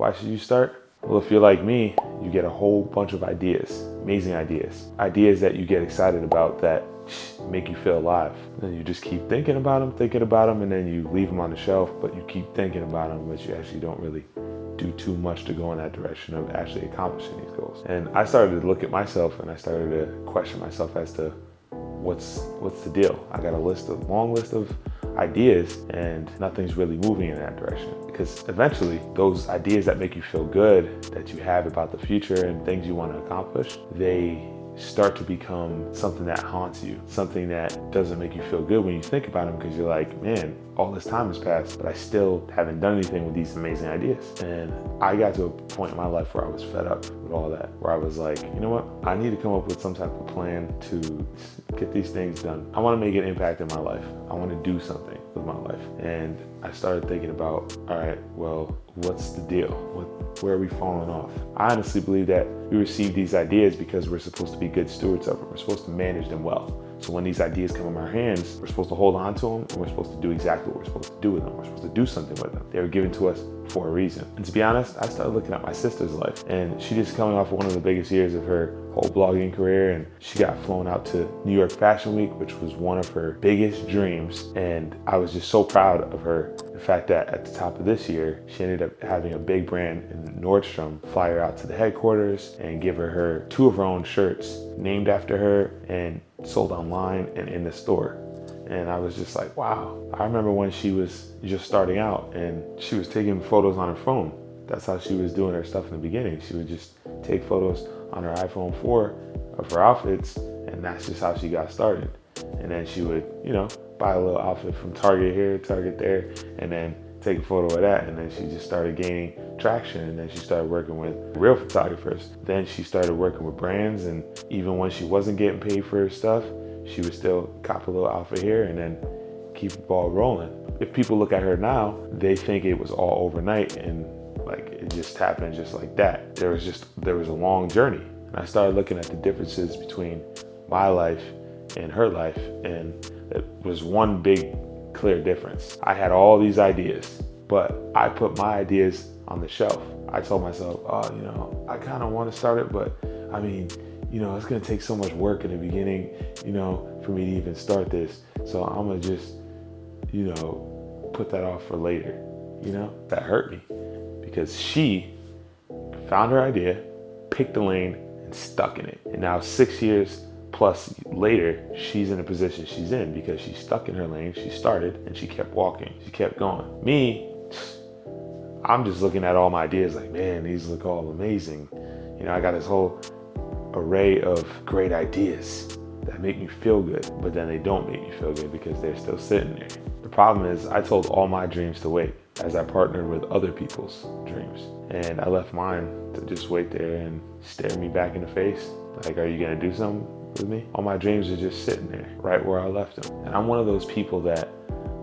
Why should you start? Well, if you're like me, you get a whole bunch of ideas, amazing ideas that you get excited about that make you feel alive. Then you just keep thinking about them, and then you leave them on the shelf, but you keep thinking about them, but you actually don't really do too much to go in that direction of actually accomplishing these goals. And I started to look at myself and I started to question myself as to what's the deal. I got a long list of ideas and nothing's really moving in that direction. Because eventually those ideas that make you feel good, that you have about the future and things you want to accomplish, they start to become something that haunts you, something that doesn't make you feel good when you think about them, because you're like, man, all this time has passed, but I still haven't done anything with these amazing ideas. And I got to a point in my life where I was fed up with all that, where I was like, you know what? I need to come up with some type of plan to get these things done. I want to make an impact in my life. I want to do something with my life. And I started thinking about, all right, well, what's the deal? Where are we falling off? I honestly believe that we receive these ideas because we're supposed to be good stewards of them. We're supposed to manage them well. So when these ideas come in our hands, we're supposed to hold on to them, and we're supposed to do exactly what we're supposed to do with them. We're supposed to do something with them. They were given to us for a reason. And to be honest, I started looking at my sister's life, and she just coming off one of the biggest years of her whole blogging career, and she got flown out to New York Fashion Week, which was one of her biggest dreams. And I was just so proud of her. The fact that at the top of this year, she ended up having a big brand in Nordstrom fly her out to the headquarters and give her 2 of her own shirts named after her and sold online and in the store. And I was just like, wow. I remember when she was just starting out and she was taking photos on her phone. That's how she was doing her stuff in the beginning. She would just take photos on her iPhone 4 of her outfits, and that's just how she got started. And then she would, buy a little outfit from Target here, Target there, and then take a photo of that. And then she just started gaining traction, and then she started working with real photographers. Then she started working with brands, and even when she wasn't getting paid for her stuff, she would still cop a little outfit here and then keep the ball rolling. If people look at her now, they think it was all overnight and like it just happened just like that. There was a long journey. And I started looking at the differences between my life and her life, and it was one big clear difference. I had all these ideas, but I put my ideas on the shelf. I told myself, I kind of want to start it, but I mean, it's going to take so much work in the beginning, for me to even start this. So I'm going to just, put that off for later. That hurt me because she found her idea, picked the lane, and stuck in it. And now 6 years plus later, she's in the position she's in because she's stuck in her lane. She started and she kept walking. She kept going. Me, I'm just looking at all my ideas like, man, these look all amazing. I got this whole array of great ideas that make me feel good, but then they don't make me feel good because they're still sitting there. The problem is I told all my dreams to wait as I partnered with other people's dreams. And I left mine to just wait there and stare me back in the face. Like, are you gonna do something with me? All my dreams are just sitting there right where I left them. And I'm one of those people that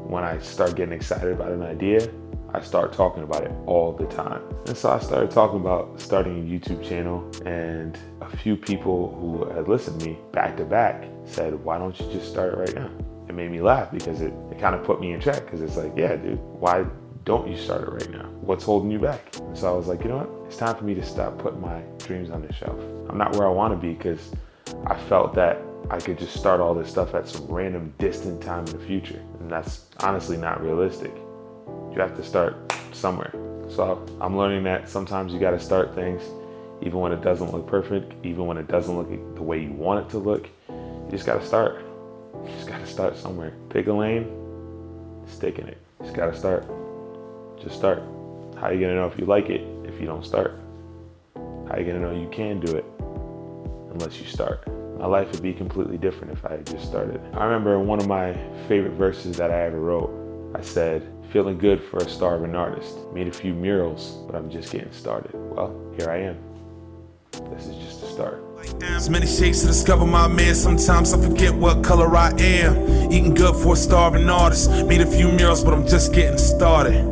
when I start getting excited about an idea, I start talking about it all the time. And so I started talking about starting a YouTube channel, and a few people who had listened to me back to back said, why don't you just start it right now? It made me laugh because it kind of put me in check, because it's like, yeah, dude, why don't you start it right now? What's holding you back? And so I was like, you know what? It's time for me to stop putting my dreams on the shelf. I'm not where I want to be because I felt that I could just start all this stuff at some random distant time in the future. And that's honestly not realistic. You have to start somewhere. So I'm learning that sometimes you got to start things even when it doesn't look perfect, even when it doesn't look the way you want it to look. You just got to start. You just got to start somewhere. Pick a lane, stick in it. You just got to start. Just start. How are you going to know if you like it if you don't start? How are you going to know you can do it unless you start? My life would be completely different if I had just started. I remember one of my favorite verses that I ever wrote. I said, feeling good for a starving artist. Made a few murals, but I'm just getting started. Well, here I am. This is just a start. There's many shades to discover, my man. Sometimes I forget what color I am. Eating good for a starving artist. Made a few murals, but I'm just getting started.